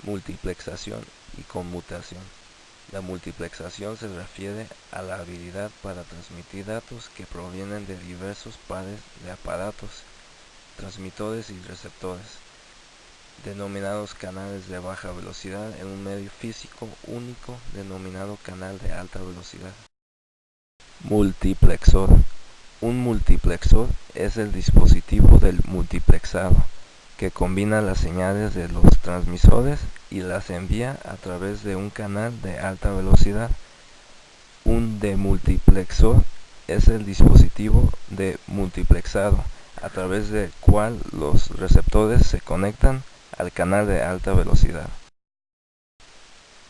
multiplexación y conmutación. La multiplexación se refiere a la habilidad para transmitir datos que provienen de diversos pares de aparatos, transmisores y receptores, denominados canales de baja velocidad en un medio físico único denominado canal de alta velocidad. Multiplexor. Un multiplexor es el dispositivo del multiplexado, que combina las señales de los transmisores y las envía a través de un canal de alta velocidad. Un demultiplexor es el dispositivo de multiplexado, a través del cual los receptores se conectan al canal de alta velocidad.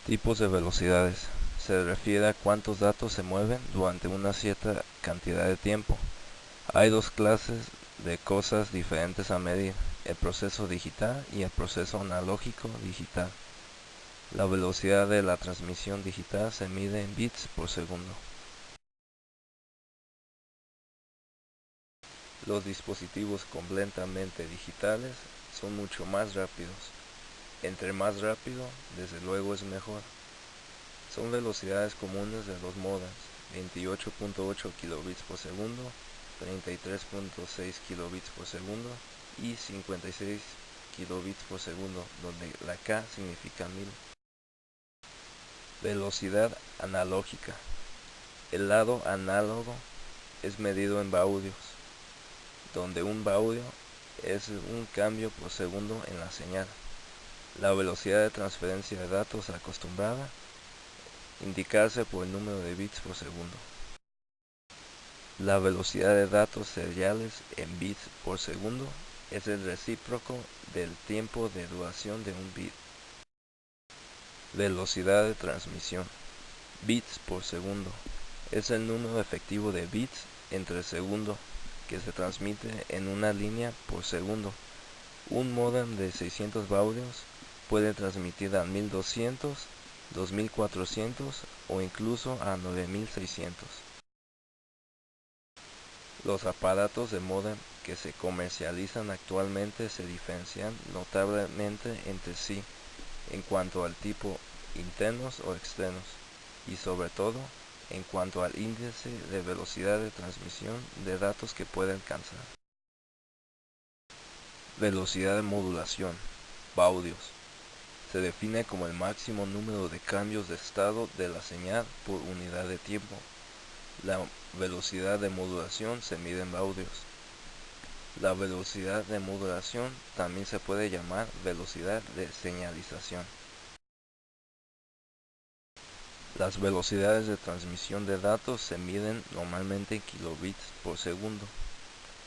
Tipos de velocidades. Se refiere a cuántos datos se mueven durante una cierta cantidad de tiempo. Hay dos clases de cosas diferentes a medir: el proceso digital y el proceso analógico digital. La velocidad de la transmisión digital se mide en bits por segundo. Los dispositivos completamente digitales son mucho más rápidos. Entre más rápido, desde luego es mejor. Son velocidades comunes de los modems: 28.8 kilobits por segundo, 33.6 kilobits por segundo y 56 kilobits por segundo, donde la K significa 1000. Velocidad analógica. El lado análogo es medido en baudios, donde un baudio es un cambio por segundo en la señal. La velocidad de transferencia de datos acostumbrada indicarse por el número de bits por segundo. La velocidad de datos seriales en bits por segundo es el recíproco del tiempo de duración de un bit. Velocidad de transmisión. Bits por segundo es el número efectivo de bits entre segundo que se transmite en una línea por segundo. Un módem de 600 baudios puede transmitir a 1200, 2400 o incluso a 9600. Los aparatos de módem que se comercializan actualmente se diferencian notablemente entre sí en cuanto al tipo internos o externos, y sobre todo en cuanto al índice de velocidad de transmisión de datos que puede alcanzar. Velocidad de modulación, baudios. Se define como el máximo número de cambios de estado de la señal por unidad de tiempo. La velocidad de modulación se mide en baudios. La velocidad de modulación también se puede llamar velocidad de señalización. Las velocidades de transmisión de datos se miden normalmente en kilobits por segundo.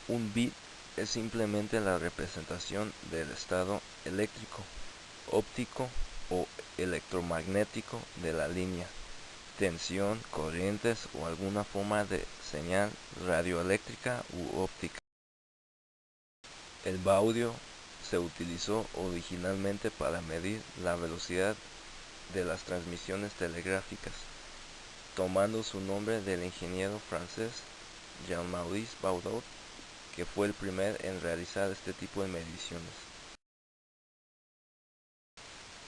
Un bit es simplemente la representación del estado eléctrico, óptico o electromagnético de la línea, tensión, corrientes o alguna forma de señal radioeléctrica u óptica. El baudio se utilizó originalmente para medir la velocidad de las transmisiones telegráficas, tomando su nombre del ingeniero francés Jean-Maurice Baudot, que fue el primero en realizar este tipo de mediciones.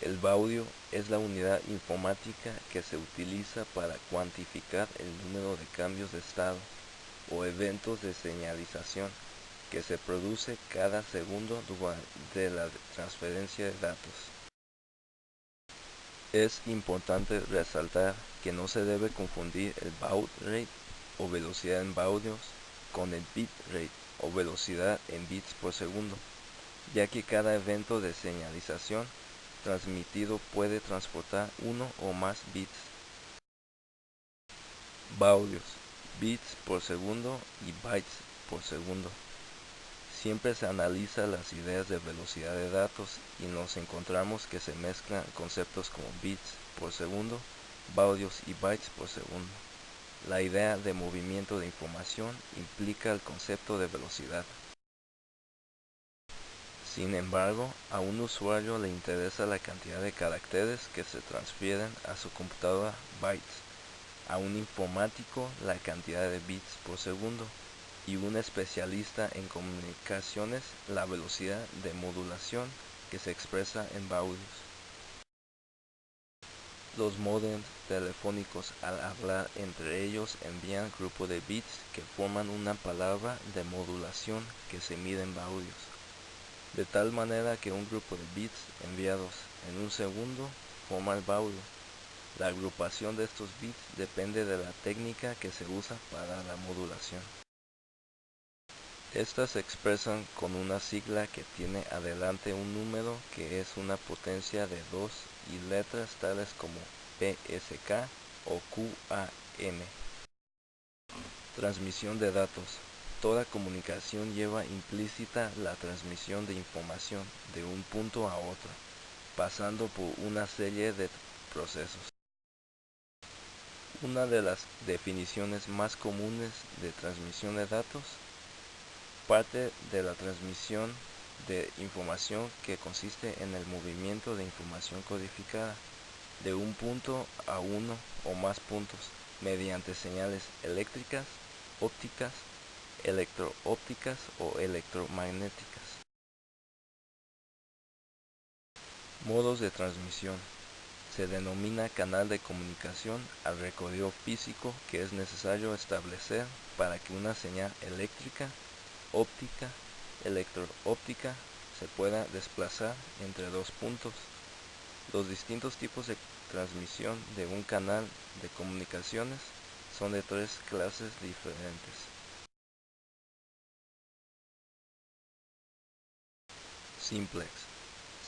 El baudio es la unidad informática que se utiliza para cuantificar el número de cambios de estado o eventos de señalización que se produce cada segundo durante la transferencia de datos. Es importante resaltar que no se debe confundir el baud rate o velocidad en baudios con el bit rate o velocidad en bits por segundo, ya que cada evento de señalización transmitido puede transportar uno o más bits. Baudios, bits por segundo y bytes por segundo. Siempre se analiza las ideas de velocidad de datos y nos encontramos que se mezclan conceptos como bits por segundo, baudios y bytes por segundo. La idea de movimiento de información implica el concepto de velocidad. Sin embargo, a un usuario le interesa la cantidad de caracteres que se transfieren a su computadora, bytes, a un informático la cantidad de bits por segundo, y un especialista en comunicaciones la velocidad de modulación que se expresa en baudios. Los módems telefónicos al hablar entre ellos envían grupo de bits que forman una palabra de modulación que se mide en baudios, de tal manera que un grupo de bits enviados en un segundo forma el baudio. La agrupación de estos bits depende de la técnica que se usa para la modulación. Estas se expresan con una sigla que tiene adelante un número que es una potencia de 2 y letras tales como PSK o QAM. Transmisión de datos. Toda comunicación lleva implícita la transmisión de información de un punto a otro, pasando por una serie de procesos. Una de las definiciones más comunes de transmisión de datos parte de la transmisión de información que consiste en el movimiento de información codificada de un punto a uno o más puntos mediante señales eléctricas, ópticas, electro-ópticas o electromagnéticas. Modos de transmisión. Se denomina canal de comunicación al recorrido físico que es necesario establecer para que una señal eléctrica, óptica, electro-óptica se pueda desplazar entre dos puntos. Los distintos tipos de transmisión de un canal de comunicaciones son de tres clases diferentes. Simplex.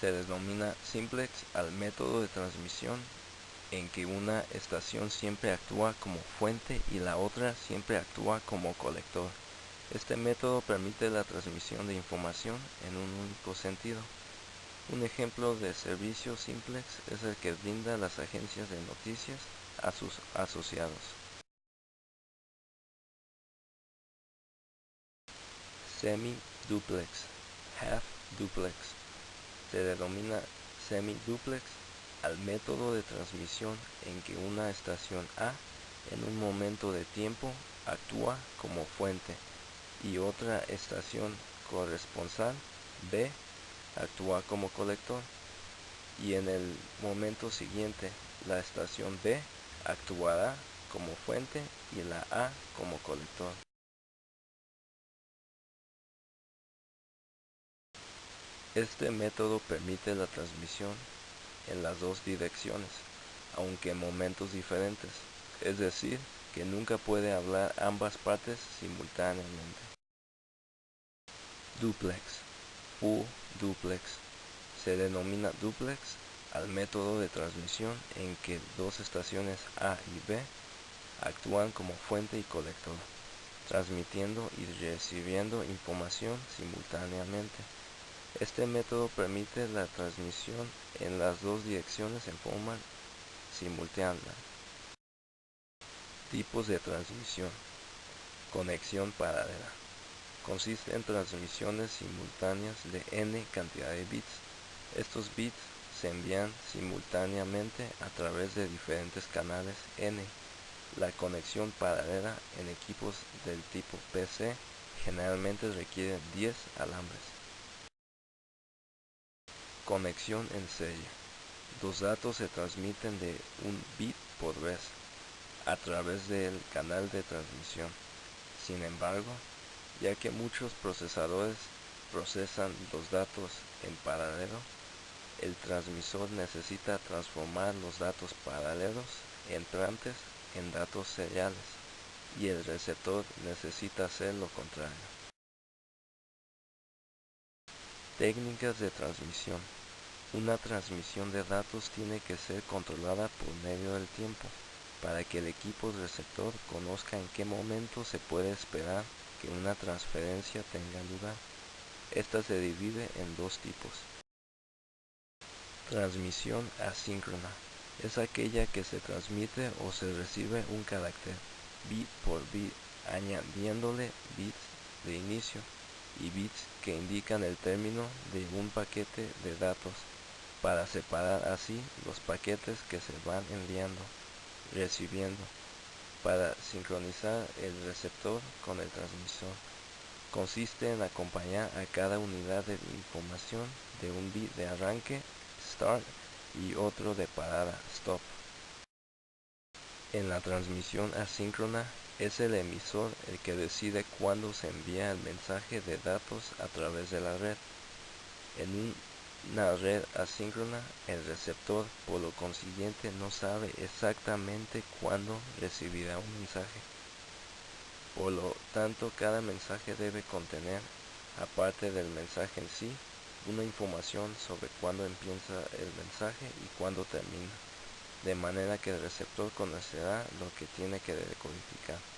Se denomina simplex al método de transmisión en que una estación siempre actúa como fuente y la otra siempre actúa como colector. Este método permite la transmisión de información en un único sentido. Un ejemplo de servicio simplex es el que brinda las agencias de noticias a sus asociados. Semi-duplex, half-duplex. Se denomina semi-duplex al método de transmisión en que una estación A en un momento de tiempo actúa como fuente y otra estación corresponsal B actúa como colector, y en el momento siguiente la estación B actuará como fuente y la A como colector. Este método permite la transmisión en las dos direcciones, aunque en momentos diferentes, es decir, que nunca puede hablar ambas partes simultáneamente. Duplex, full duplex. Se denomina duplex al método de transmisión en que dos estaciones A y B actúan como fuente y colector, transmitiendo y recibiendo información simultáneamente. Este método permite la transmisión en las dos direcciones en forma simultánea. Tipos de transmisión. Conexión paralela. Consiste en transmisiones simultáneas de n cantidad de bits. Estos bits se envían simultáneamente a través de diferentes canales n. La conexión paralela en equipos del tipo PC generalmente requiere 10 alambres. Conexión en serie. Los datos se transmiten de un bit por vez a través del canal de transmisión. Sin embargo, ya que muchos procesadores procesan los datos en paralelo, el transmisor necesita transformar los datos paralelos entrantes en datos seriales y el receptor necesita hacer lo contrario. Técnicas de transmisión. Una transmisión de datos tiene que ser controlada por medio del tiempo, para que el equipo receptor conozca en qué momento se puede esperar que una transferencia tenga lugar. Esta se divide en dos tipos. Transmisión asíncrona. Es aquella que se transmite o se recibe un carácter, bit por bit, añadiéndole bits de inicio y bits que indican el término de un paquete de datos, para separar así los paquetes que se van enviando, recibiendo, para sincronizar el receptor con el transmisor. Consiste en acompañar a cada unidad de información de un bit de arranque, start, y otro de parada, stop, En la transmisión asíncrona, es el emisor el que decide cuándo se envía el mensaje de datos a través de la red. En una red asíncrona, el receptor, por lo consiguiente, no sabe exactamente cuándo recibirá un mensaje. Por lo tanto, cada mensaje debe contener, aparte del mensaje en sí, una información sobre cuándo empieza el mensaje y cuándo termina, de manera que el receptor conocerá lo que tiene que decodificar.